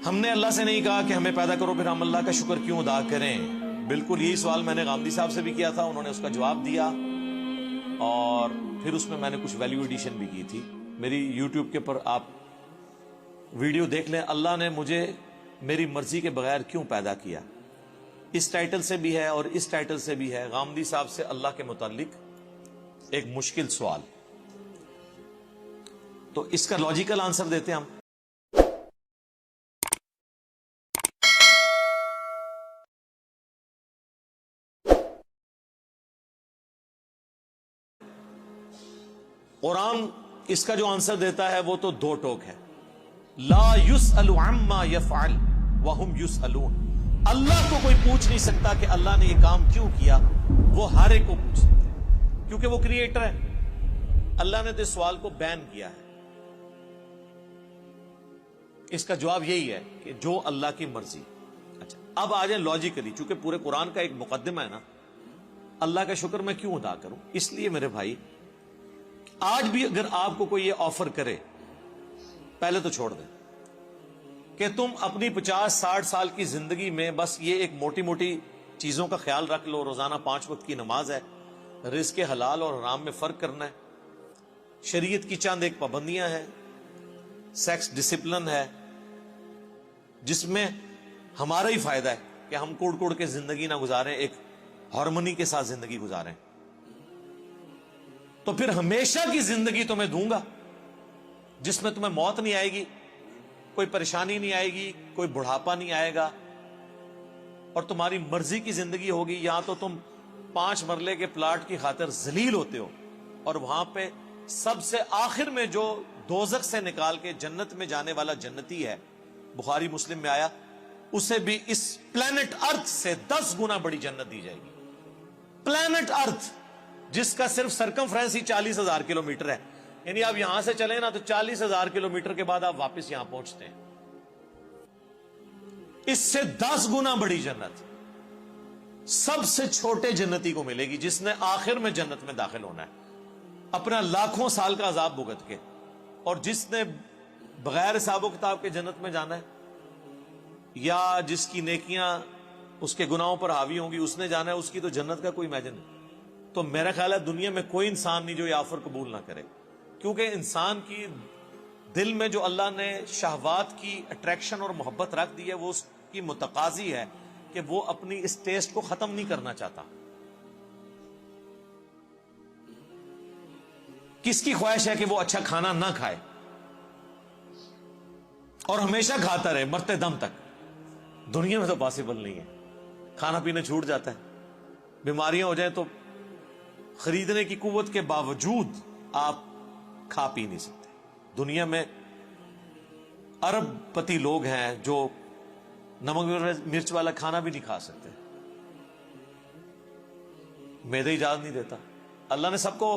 हमने अल्लाह से नहीं कहा कि हमें पैदा करो, फिर हम अल्लाह का शुक्र क्यों अदा करें। बिल्कुल यही सवाल मैंने गांधी साहब से भी किया था, उन्होंने उसका जवाब दिया और फिर उसमें मैंने कुछ वैल्यू एडिशन भी की थी। मेरी यूट्यूब के ऊपर आप वीडियो देख लें, अल्लाह ने मुझे मेरी मर्जी के बगैर क्यों पैदा किया। इस टाइटल से भी है और इस टाइटल से भी है, गांधी साहब से अल्लाह के मुताल्लिक एक मुश्किल सवाल। तो इसका लॉजिकल आंसर देते हैं हम। कुरान इसका जो आंसर देता है वो तो दो टोक है। ला युसअलु अम्मा यफअल व हुम युसअलून। अल्लाह को कोई पूछ नहीं सकता कि अल्लाह ने ये काम क्यों किया, वो हर एक को पूछ सकता है क्योंकि वो क्रिएटर है। अल्लाह ने तो इस सवाल को बैन किया है। इसका जवाब यही है कि जो अल्लाह की मर्जी। अच्छा, अब आ जाए लॉजिकली, चूंकि पूरे कुरान का एक मुकद्दमा है ना, अल्लाह का शुक्र मैं क्यों अदा करूं। इसलिए मेरे भाई, आज भी अगर आपको कोई ये ऑफर करे, पहले तो छोड़ दें कि तुम अपनी 50-60 साल की जिंदगी में बस ये एक मोटी मोटी चीजों का ख्याल रख लो, रोजाना 5 वक्त की नमाज है, रिज़्क़ हलाल और हराम में फर्क करना है, शरीयत की चंद एक पाबंदियां हैं, सेक्स डिसिप्लिन है जिसमें हमारा ही फायदा है कि हम कोड़ कोड़ के जिंदगी ना गुजारें, एक हार्मनी के साथ जिंदगी गुजारें। तो फिर हमेशा की जिंदगी तुम्हें दूंगा जिसमें तुम्हें मौत नहीं आएगी, कोई परेशानी नहीं आएगी, कोई बुढ़ापा नहीं आएगा और तुम्हारी मर्जी की जिंदगी होगी। या तो तुम 5 मरले के प्लाट की खातिर जलील होते हो और वहां पे सबसे आखिर में जो दोजख से निकाल के जन्नत में जाने वाला जन्नती है, बुखारी मुस्लिम में आया, उसे भी इस प्लेनेट अर्थ से 10 गुना बड़ी जन्नत दी जाएगी। प्लेनेट अर्थ जिसका सिर्फ सरकमफ्रेंस ही 40,000 किलोमीटर है, यानी आप यहां से चले ना तो 40,000 किलोमीटर के बाद आप वापस यहां पहुंचते हैं। इससे 10 गुना बड़ी जन्नत सबसे छोटे जन्नती को मिलेगी जिसने आखिर में जन्नत में दाखिल होना है अपना लाखों साल का अजाब भुगत के, और जिसने बगैर हिसाब किताब के जन्नत में जाना है या जिसकी नेकियां उसके गुनाहों पर हावी होंगी उसने जाना है, उसकी तो जन्नत का कोई इमेजिन नहीं। तो मेरा ख्याल है दुनिया में कोई इंसान नहीं जो ये ऑफर कबूल ना करे, क्योंकि इंसान की दिल में जो अल्लाह ने शहवात की अट्रैक्शन और मोहब्बत रख दी है वो उसकी मुतकाजी है कि वो अपनी इस टेस्ट को खत्म नहीं करना चाहता। किसकी ख्वाहिश है कि वो अच्छा खाना ना खाए और हमेशा खाता रहे मरते दम तक। दुनिया में तो पॉसिबल नहीं है, खाना पीना छूट जाता है, बीमारियां हो जाए तो खरीदने की कुव्वत के बावजूद आप खा पी नहीं सकते। दुनिया में अरबपति लोग हैं जो नमक मिर्च वाला खाना भी नहीं खा सकते, मैदा इजाजत नहीं देता। अल्लाह ने सबको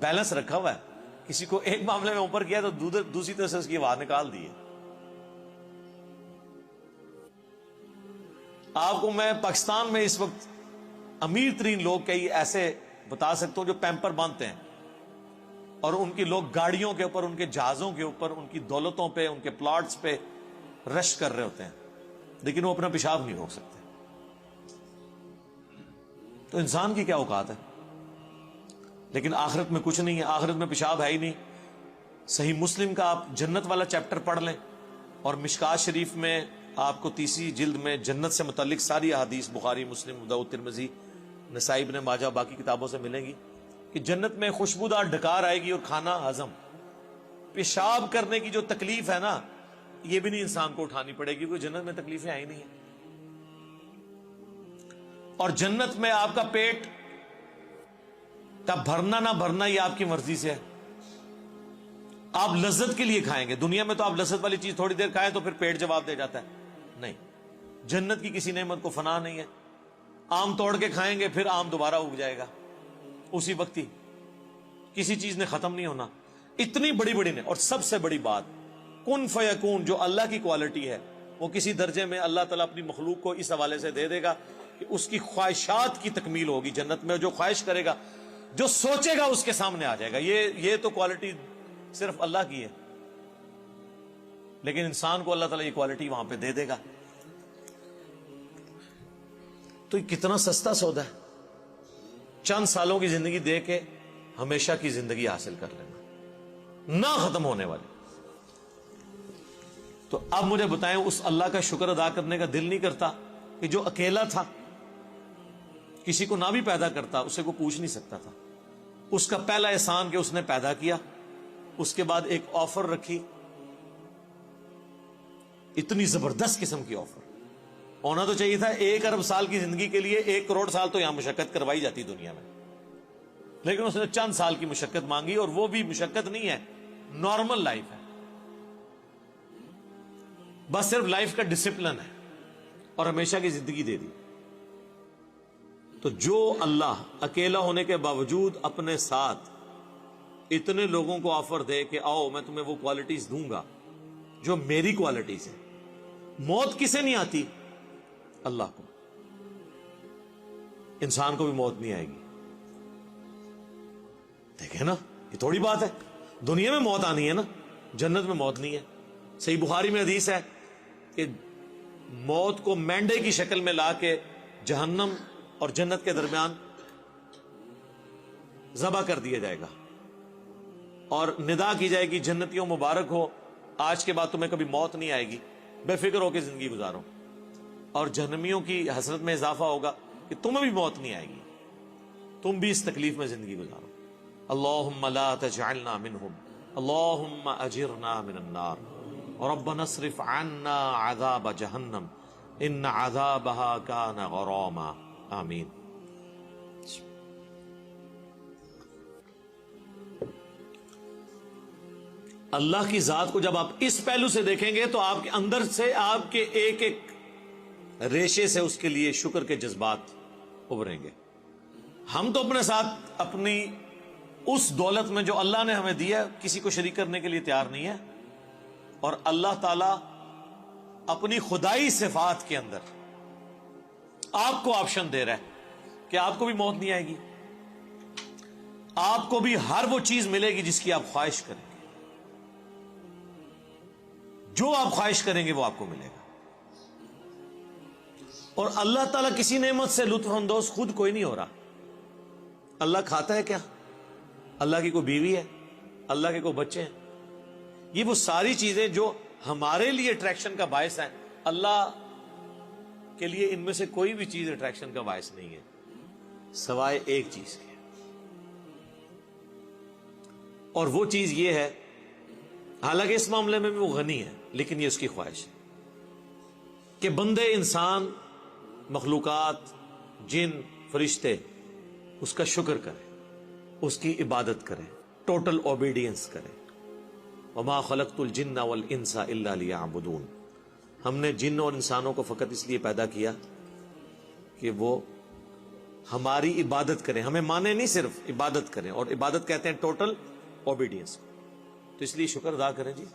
बैलेंस रखा हुआ है, किसी को एक मामले में ऊपर किया तो दूसरी तरफ से उसकी आवाज निकाल दी है। आपको मैं पाकिस्तान में इस वक्त अमीर तरीन लोग कई ऐसे बता सकता हूं जो पैम्पर बांधते हैं और उनकी लोग गाड़ियों के ऊपर, उनके जहाजों के ऊपर, उनकी दौलतों पे, उनके प्लॉट्स पे रश कर रहे होते हैं, लेकिन वो अपना पेशाब नहीं रोक सकते। तो इंसान की क्या औकात है। लेकिन आखिरत में कुछ नहीं है, आखिरत में पेशाब है ही नहीं। सही मुस्लिम का आप जन्नत वाला चैप्टर पढ़ लें और मिशकात शरीफ में आपको 30वीं जिल्द में जन्नत से मुतालिक सारी अहादीस बुखारी, मुस्लिम, दाऊद, तिरमिज़ी, नसाई, इब्न माजा, बाकी किताबों से मिलेंगी कि जन्नत में खुशबूदार डकार आएगी और खाना हजम। पेशाब करने की जो तकलीफ है ना, ये भी नहीं इंसान को उठानी पड़ेगी क्योंकि जन्नत में तकलीफें आई नहीं है। और जन्नत में आपका पेट का भरना ना भरना ये आपकी मर्जी से है। आप लज्जत के लिए खाएंगे, दुनिया में तो आप लज्जत वाली चीज थोड़ी देर खाएं तो फिर पेट जवाब दे जाता है। नहीं, जन्नत की किसी नेमत को फना नहीं है। आम तोड़ के खाएंगे फिर आम दोबारा उग जाएगा उसी वक्त ही, किसी चीज ने खत्म नहीं होना। इतनी बड़ी बड़ी ने, और सबसे बड़ी बात कुन फयकून जो अल्लाह की क्वालिटी है वो किसी दर्जे में अल्लाह ताला अपनी मखलूक को इस हवाले से दे देगा कि उसकी ख्वाहिशात की तकमील होगी जन्नत में। जो ख्वाहिश करेगा, जो सोचेगा उसके सामने आ जाएगा। ये तो क्वालिटी सिर्फ अल्लाह की है। لیکن انسان کو اللہ تعالیٰ یہ کوالٹی وہاں پہ دے دے گا. تو یہ کتنا سستا سودا ہے, چند سالوں کی زندگی دے کے ہمیشہ کی زندگی حاصل کر لینا, نہ ختم ہونے والی. تو اب مجھے بتائیں, اس اللہ کا شکر ادا کرنے کا دل نہیں کرتا کہ جو اکیلا تھا, کسی کو نہ بھی پیدا کرتا, اسے کو پوچھ نہیں سکتا تھا, اس کا پہلا احسان کہ اس نے پیدا کیا, اس کے بعد ایک آفر رکھی, اتنی زبردست قسم کی آفر. ہونا تو چاہیے تھا 1 ارب سال کی زندگی کے لیے 1 کروڑ سال تو یہاں مشقت کروائی جاتی دنیا میں, لیکن اس نے چند سال کی مشقت مانگی, اور وہ بھی مشقت نہیں ہے, نارمل لائف ہے, بس صرف لائف کا ڈسپلن ہے, اور ہمیشہ کی زندگی دے دی. تو جو اللہ اکیلا ہونے کے باوجود اپنے ساتھ اتنے لوگوں کو آفر دے کہ آؤ میں تمہیں وہ کوالٹیز دوں گا جو میری کوالٹیز ہیں. موت کسے نہیں آتی؟ اللہ کو. انسان کو بھی موت نہیں آئے گی. دیکھیں نا, یہ تھوڑی بات ہے, دنیا میں موت آنی ہے نا, جنت میں موت نہیں ہے. صحیح بخاری میں حدیث ہے کہ موت کو مینڈے کی شکل میں لا کے جہنم اور جنت کے درمیان ذبح کر دیا جائے گا, اور ندا کی جائے گی, جنتیوں مبارک ہو, آج کے بعد تمہیں کبھی موت نہیں آئے گی, بے فکر ہو کے زندگی گزارو. اور جہنمیوں کی حسرت میں اضافہ ہوگا کہ تمہیں بھی موت نہیں آئے گی, تم بھی اس تکلیف میں زندگی گزارو. اللہم لا تجعلنا منہم, اللہم اجرنا من النار, ربنا اصرف عنا عذاب جہنم ان عذابها کان غراما. آمین. اللہ کی ذات کو جب آپ اس پہلو سے دیکھیں گے تو آپ کے اندر سے, آپ کے ایک ایک ریشے سے اس کے لیے شکر کے جذبات ابھریں گے. ہم تو اپنے ساتھ اپنی اس دولت میں جو اللہ نے ہمیں دیا کسی کو شریک کرنے کے لیے تیار نہیں ہے, اور اللہ تعالی اپنی خدائی صفات کے اندر آپ کو آپشن دے رہا ہے کہ آپ کو بھی موت نہیں آئے گی, آپ کو بھی ہر وہ چیز ملے گی جس کی آپ خواہش کریں گے, جو آپ خواہش کریں گے وہ آپ کو ملے گا. اور اللہ تعالیٰ کسی نعمت سے لطف اندوز خود کوئی نہیں ہو رہا. اللہ کھاتا ہے کیا؟ اللہ کی کوئی بیوی ہے؟ اللہ کے کوئی بچے ہیں؟ یہ وہ ساری چیزیں جو ہمارے لیے اٹریکشن کا باعث ہیں, اللہ کے لیے ان میں سے کوئی بھی چیز اٹریکشن کا باعث نہیں ہے سوائے ایک چیز کے, اور وہ چیز یہ ہے, حالانکہ اس معاملے میں بھی وہ غنی ہے, لیکن یہ اس کی خواہش ہے کہ بندے, انسان, مخلوقات, جن, فرشتے اس کا شکر کریں, اس کی عبادت کریں, ٹوٹل اوبیڈینس کریں. وما خلقت الجن والانس الا لیعبدون. ہم نے جن اور انسانوں کو فقط اس لیے پیدا کیا کہ وہ ہماری عبادت کریں, ہمیں مانے نہیں, صرف عبادت کریں, اور عبادت کہتے ہیں ٹوٹل اوبیڈینس. تو اس لیے شکر ادا کریں جی.